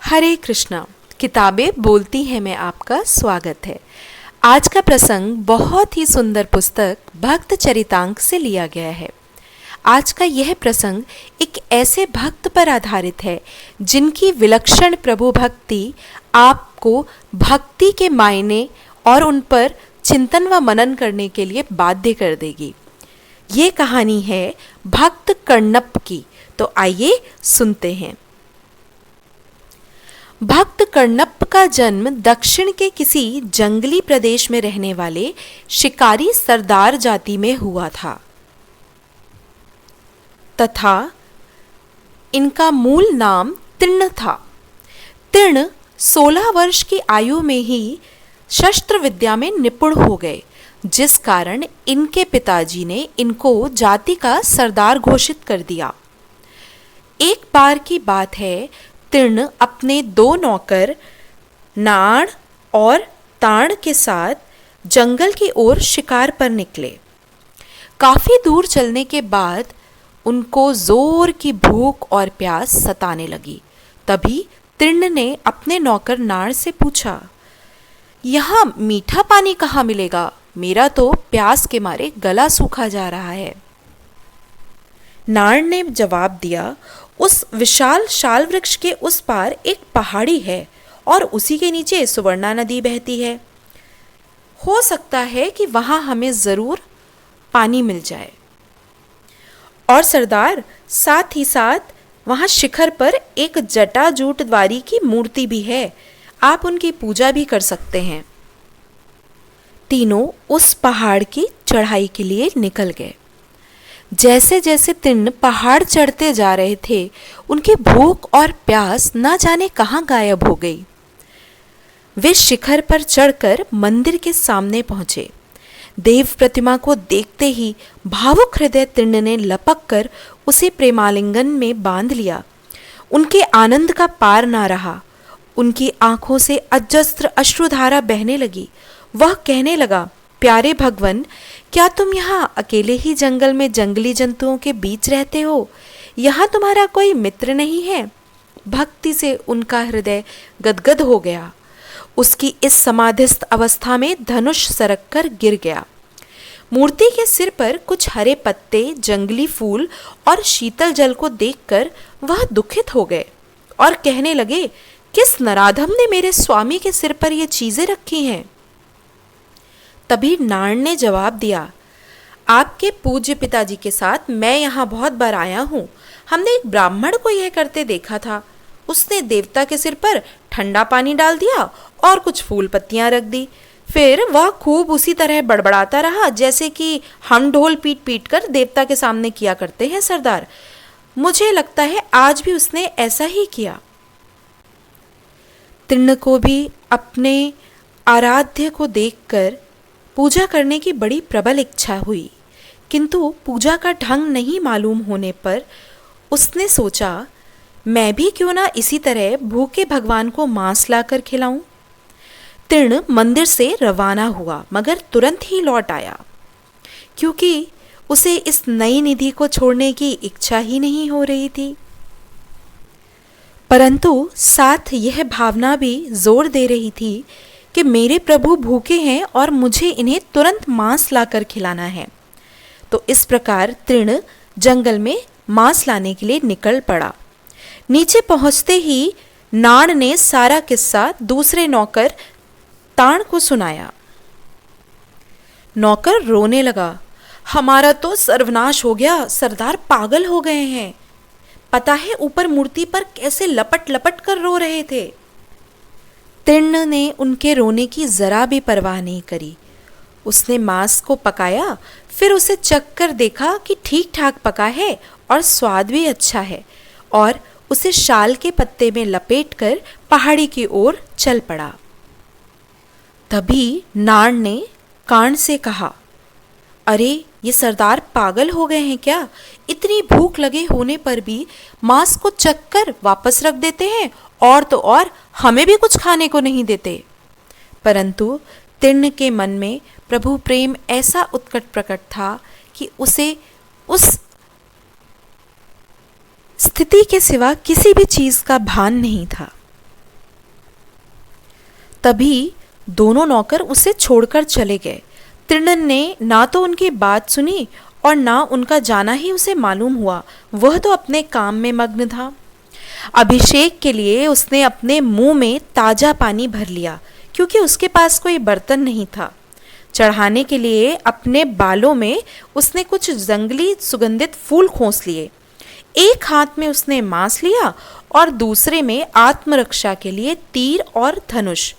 हरे कृष्णा। किताबें बोलती हैं में आपका स्वागत है। आज का प्रसंग बहुत ही सुंदर पुस्तक भक्त चरितांक से लिया गया है। आज का यह प्रसंग एक ऐसे भक्त पर आधारित है जिनकी विलक्षण प्रभु भक्ति आपको भक्ति के मायने और उन पर चिंतन व मनन करने के लिए बाध्य कर देगी। ये कहानी है भक्त कर्णप्प की। तो आइए सुनते हैं। भक्त कर्णप्प का जन्म दक्षिण के किसी जंगली प्रदेश में रहने वाले शिकारी सरदार जाति में हुआ था तथा इनका मूल नाम तीर्ण था। तीर्ण 16 वर्ष की आयु में ही शस्त्र विद्या में निपुण हो गए, जिस कारण इनके पिताजी ने इनको जाति का सरदार घोषित कर दिया। एक बार की बात है, तीर्ण अपने 2 नौकर नाण और ताण के साथ जंगल की ओर शिकार पर निकले। काफी दूर चलने के बाद उनको जोर की भूख और प्यास सताने लगी। तभी तीर्ण ने अपने नौकर नाण से पूछा, यहाँ मीठा पानी कहाँ मिलेगा? मेरा तो प्यास के मारे गला सूखा जा रहा है। नाण ने जवाब दिया, उस विशाल शाल वृक्ष के उस पार एक पहाड़ी है और उसी के नीचे सुवर्णा नदी बहती है। हो सकता है कि वहां हमें जरूर पानी मिल जाए। और सरदार, साथ ही साथ वहां शिखर पर एक जटाजूट द्वारी की मूर्ति भी है, आप उनकी पूजा भी कर सकते हैं। तीनों उस पहाड़ की चढ़ाई के लिए निकल गए। जैसे जैसे तीर्ण पहाड़ चढ़ते जा रहे थे, उनकी भूख और प्यास न जाने कहाँ गायब हो गई। वे शिखर पर चढ़कर मंदिर के सामने पहुंचे। देव प्रतिमा को देखते ही भावुक हृदय तीर्ण ने लपक कर उसे प्रेमालिंगन में बांध लिया। उनके आनंद का पार ना रहा। उनकी आंखों से अजस्त्र अश्रुधारा बहने लगी। वह कहने लगा, प्यारे भगवन, क्या तुम यहाँ अकेले ही जंगल में जंगली जंतुओं के बीच रहते हो? यहाँ तुम्हारा कोई मित्र नहीं है? भक्ति से उनका हृदय गदगद हो गया। उसकी इस समाधिस्थ अवस्था में धनुष सरक कर गिर गया। मूर्ति के सिर पर कुछ हरे पत्ते, जंगली फूल और शीतल जल को देखकर वह दुखित हो गए और कहने लगे, किस नराधम ने मेरे स्वामी के सिर पर ये चीजें रखी हैं? तभी नाण ने जवाब दिया, आपके पूज्य पिताजी के साथ मैं यहाँ बहुत बार आया हूँ। हमने एक ब्राह्मण को यह करते देखा था। उसने देवता के सिर पर ठंडा पानी डाल दिया और कुछ फूल पत्तियाँ रख दी। फिर वह खूब उसी तरह बड़बड़ाता रहा जैसे कि हम ढोल पीट पीट कर देवता के सामने किया करते हैं सरदार। मुझे लगता है आज भी उसने ऐसा ही किया। तीर्ण को भी अपने आराध्य को देखकर पूजा करने की बड़ी प्रबल इच्छा हुई, किंतु पूजा का ढंग नहीं मालूम होने पर उसने सोचा, मैं भी क्यों ना इसी तरह भूखे भगवान को मांस लाकर खिलाऊं। तीर्ण मंदिर से रवाना हुआ, मगर तुरंत ही लौट आया, क्योंकि उसे इस नई निधि को छोड़ने की इच्छा ही नहीं हो रही थी। परंतु साथ यह भावना भी जोर दे रही थी कि मेरे प्रभु भूखे हैं और मुझे इन्हें तुरंत मांस लाकर खिलाना है। तो इस प्रकार तीर्ण जंगल में मांस लाने के लिए निकल पड़ा। नीचे पहुंचते ही नाण ने सारा किस्सा दूसरे नौकर ताण को सुनाया। नौकर रोने लगा, हमारा तो सर्वनाश हो गया, सरदार पागल हो गए हैं। पता है ऊपर मूर्ति पर कैसे लपट लपट कर रो रहे थे। तीर्ण ने उनके रोने की जरा भी परवाह नहीं करी। उसने मांस को पकाया, फिर उसे चख कर देखा कि ठीक ठाक पका है और स्वाद भी अच्छा है, और उसे शाल के पत्ते में लपेटकर पहाड़ी की ओर चल पड़ा। तभी नाण ने कान से कहा, अरे ये सरदार पागल हो गए हैं क्या? इतनी भूख लगे होने पर भी मांस को चख कर वापस रख देते हैं, और तो और हमें भी कुछ खाने को नहीं देते। परंतु तीर्ण के मन में प्रभु प्रेम ऐसा उत्कट प्रकट था कि उसे उस स्थिति के सिवा किसी भी चीज का भान नहीं था। तभी दोनों नौकर उसे छोड़कर चले गए। तीर्णन ने ना तो उनकी बात सुनी और ना उनका जाना ही उसे मालूम हुआ। वह तो अपने काम में मग्न था। अभिषेक के लिए उसने अपने मुंह में ताजा पानी भर लिया, क्योंकि उसके पास कोई बर्तन नहीं था। चढ़ाने के लिए अपने बालों में उसने कुछ जंगली सुगंधित फूल खोस लिए। एक हाथ में उसने मांस लिया और दूसरे में आत्मरक्षा के लिए तीर और धनुष,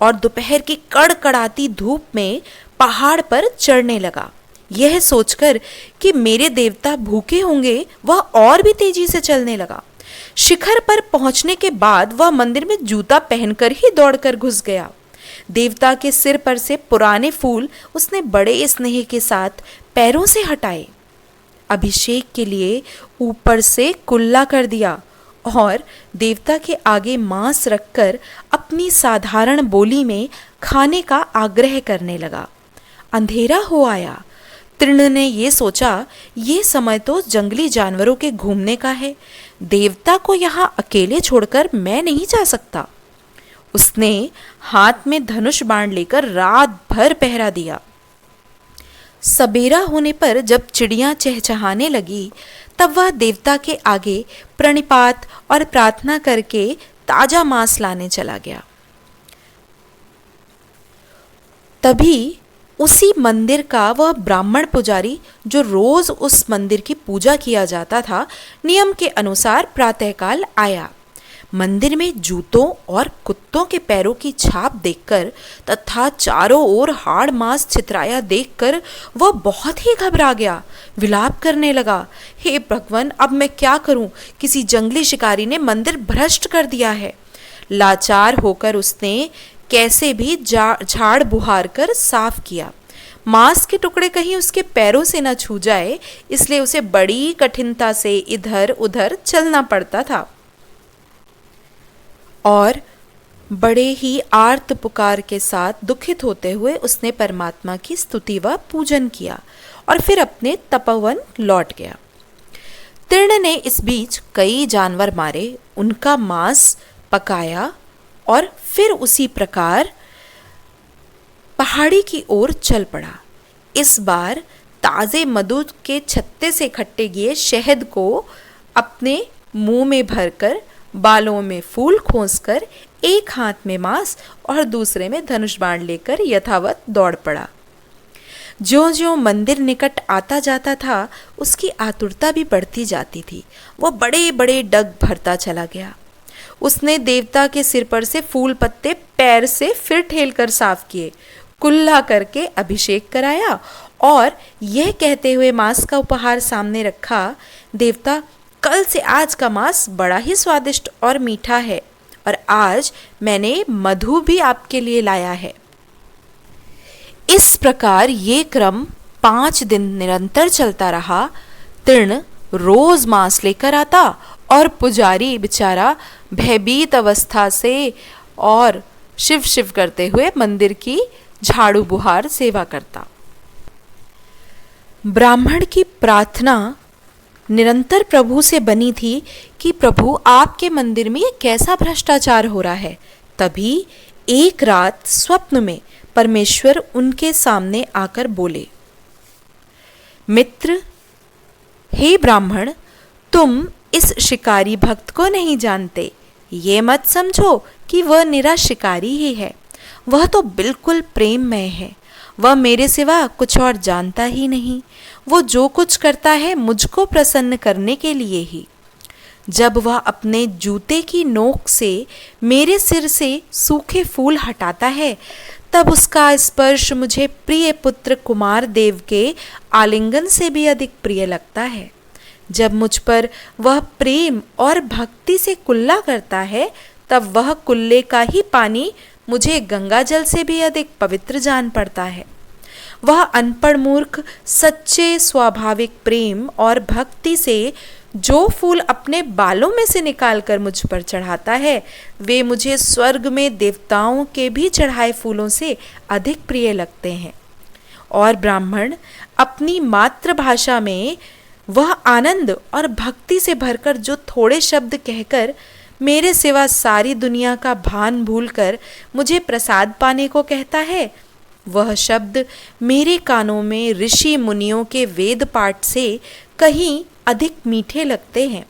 और दोपहर की कड़कड़ाती धूप में पहाड़ पर चढ़ने लगा। यह सोचकर कि मेरे देवता भूखे होंगे, वह और भी तेजी से चलने लगा। शिखर पर पहुंचने के बाद वह मंदिर में जूता पहनकर ही दौड़कर घुस गया। देवता के सिर पर से पुराने फूल उसने बड़े स्नेह के साथ पैरों से हटाए, अभिषेक के लिए ऊपर से कुल्ला कर दिया और देवता के आगे मांस रखकर अपनी साधारण बोली में खाने का आग्रह करने लगा। अंधेरा हो आया। तीर्ण ने ये सोचा, ये समय तो जंगली जानवरों के घूमने का है, देवता को यहाँ अकेले छोड़कर मैं नहीं जा सकता। उसने हाथ में धनुष बाण लेकर रात भर पहरा दिया। सबेरा होने पर जब चिड़ियां चहचहाने लगी, तब वह देवता के आगे प्रणिपात और प्रार्थना करके ताजा मांस लाने चला गया। तभी उसी मंदिर का वह ब्राह्मण पुजारी, जो रोज उस मंदिर की पूजा किया जाता था, नियम के अनुसार प्रातःकाल आया। मंदिर में जूतों और कुत्तों के पैरों की छाप देखकर तथा चारों ओर हाड़ मांस छितराया देखकर वह बहुत ही घबरा गया। विलाप करने लगा, हे भगवान, अब मैं क्या करूं? किसी जंगली शिकारी ने मंदिर भ्रष्ट कर दिया है। लाचार होकर उसने कैसे भी झाड़ बुहार कर साफ किया। मांस के टुकड़े कहीं उसके पैरों से न छू जाए, इसलिए उसे बड़ी कठिनता से इधर उधर चलना पड़ता था और बड़े ही आर्त पुकार के साथ दुखित होते हुए उसने परमात्मा की स्तुति व पूजन किया और फिर अपने तपोवन लौट गया। तीर्ण ने इस बीच कई जानवर मारे, उनका मांस पकाया और फिर उसी प्रकार पहाड़ी की ओर चल पड़ा। इस बार ताजे मधु के छत्ते से खट्टे किए शहद को अपने मुंह में भरकर, बालों में फूल खोसकर, एक हाथ में मांस और दूसरे में धनुष बाण लेकर यथावत दौड़ पड़ा। ज्यों-ज्यों मंदिर निकट आता जाता था, उसकी आतुरता भी बढ़ती जाती थी। वह बड़े बड़े डग भरता चला गया। उसने देवता के सिर पर से फूल पत्ते पैर से फिर ठेलकर साफ किए, कुल्ला करके अभिषेक कराया और यह कहते हुए मांस का उपहार सामने रखा, देवता, कल से आज का मांस बड़ा ही स्वादिष्ट और मीठा है और आज मैंने मधु भी आपके लिए लाया है। इस प्रकार ये क्रम 5 दिन निरंतर चलता रहा। तीर्ण रोज मांस लेकर आता और पुजारी बेचारा भयभीत अवस्था से और शिव शिव करते हुए मंदिर की झाड़ू बुहार सेवा करता। ब्राह्मण की प्रार्थना निरंतर प्रभु से बनी थी कि प्रभु, आपके मंदिर में कैसा भ्रष्टाचार हो रहा है। तभी एक रात स्वप्न में परमेश्वर उनके सामने आकर बोले, मित्र, हे ब्राह्मण, तुम इस शिकारी भक्त को नहीं जानते। ये मत समझो कि वह निरा शिकारी ही है, वह तो बिल्कुल प्रेममय है। वह मेरे सिवा कुछ और जानता ही नहीं। वो जो कुछ करता है मुझको प्रसन्न करने के लिए ही। जब वह अपने जूते की नोक से मेरे सिर से सूखे फूल हटाता है, तब उसका स्पर्श मुझे प्रिय पुत्र कुमार देव के आलिंगन से भी अधिक प्रिय लगता है। जब मुझ पर वह प्रेम और भक्ति से कुल्ला करता है, तब वह कुल्ले का ही पानी मुझे गंगा जल से भी अधिक पवित्र जान पड़ता है। वह अनपढ़ मूर्ख सच्चे स्वाभाविक प्रेम और भक्ति से जो फूल अपने बालों में से निकालकर मुझ पर चढ़ाता है, वे मुझे स्वर्ग में देवताओं के भी चढ़ाए फूलों से अधिक प्रिय लगते हैं। और ब्राह्मण अपनी मातृभाषा में वह आनंद और भक्ति से भरकर जो थोड़े शब्द कहकर मेरे सिवा सारी दुनिया का भान भूलकर मुझे प्रसाद पाने को कहता है। वह शब्द मेरे कानों में ऋषि मुनियों के वेद पाठ से कहीं अधिक मीठे लगते हैं।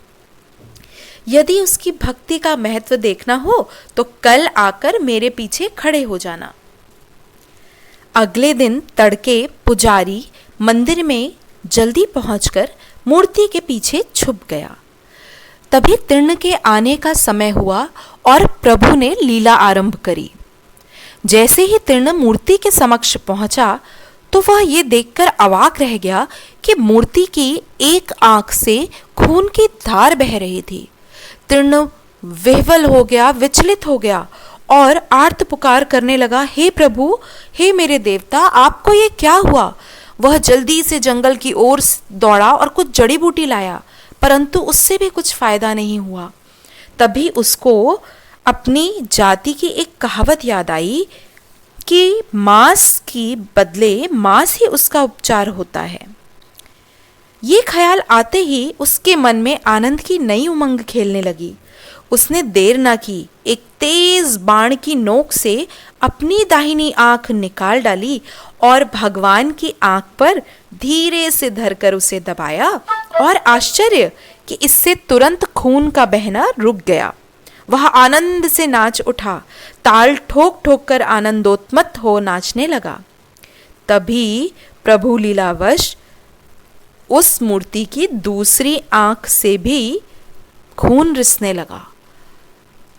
यदि उसकी भक्ति का महत्व देखना हो तो कल आकर मेरे पीछे खड़े हो जाना। अगले दिन तड़के पुजारी मंदिर में जल्दी पहुंचकर मूर्ति के पीछे छुप गया। तभी तीर्ण के आने का समय हुआ और प्रभु ने लीला आरंभ करी। जैसे ही तीर्ण मूर्ति के समक्ष पहुंचा तो वह ये देखकर अवाक रह गया कि मूर्ति की एक आंख से खून की धार बह रही थी। तीर्ण विह्वल हो गया, विचलित हो गया और आर्त पुकार करने लगा, हे प्रभु, हे मेरे देवता, आपको ये क्या हुआ? वह जल्दी से जंगल की ओर दौड़ा और कुछ जड़ी बूटी लाया, परंतु उससे भी कुछ फायदा नहीं हुआ। तभी उसको अपनी जाति की एक कहावत याद आई कि मांस की बदले मांस ही उसका उपचार होता है। ये ख्याल आते ही उसके मन में आनंद की नई उमंग खेलने लगी। उसने देर न की, एक तेज बाण की नोक से अपनी दाहिनी आंख निकाल डाली और भगवान की आंख पर धीरे से धरकर उसे दबाया और आश्चर्य कि इससे तुरंत खून का बहना रुक गया। वह आनंद से नाच उठा, ताल ठोक ठोक कर आनंदोत्मत्त हो नाचने लगा। तभी प्रभु लीलावश उस मूर्ति की दूसरी आंख से भी खून रिसने लगा।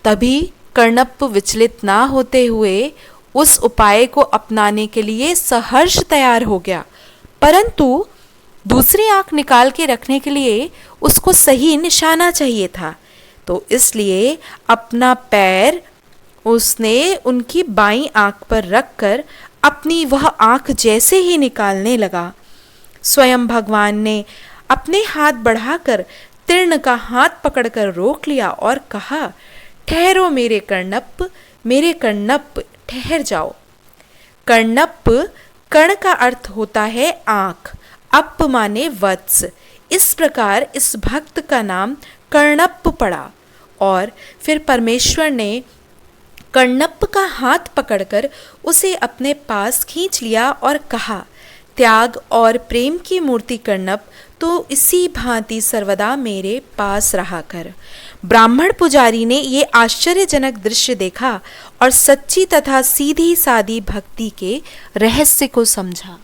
तभी कर्णप्प विचलित ना होते हुए उस उपाय को अपनाने के लिए सहर्ष तैयार हो गया, परंतु दूसरी आंख निकाल के रखने के लिए उसको सही निशाना चाहिए था। तो इसलिए अपना पैर उसने उनकी बाईं आंख पर रखकर अपनी वह आंख जैसे ही निकालने लगा, स्वयं भगवान ने अपने हाथ बढ़ाकर तीर्ण का हाथ पकड़कर रोक लिया और कहा, ठहरो मेरे कर्णप्प, ठहर जाओ। कर्णप्प, कर्ण का अर्थ होता है आंख, अप माने वत्स। इस प्रकार इस भक्त का नाम कर्णप्प पड़ा और फिर परमेश्वर ने कर्णप्प का हाथ पकड़कर उसे अपने पास खींच लिया और कहा, त्याग और प्रेम की मूर्ति कर्णप्प, तो इसी भांति सर्वदा मेरे पास रहा कर। ब्राह्मण पुजारी ने ये आश्चर्यजनक दृश्य देखा और सच्ची तथा सीधी सादी भक्ति के रहस्य को समझा।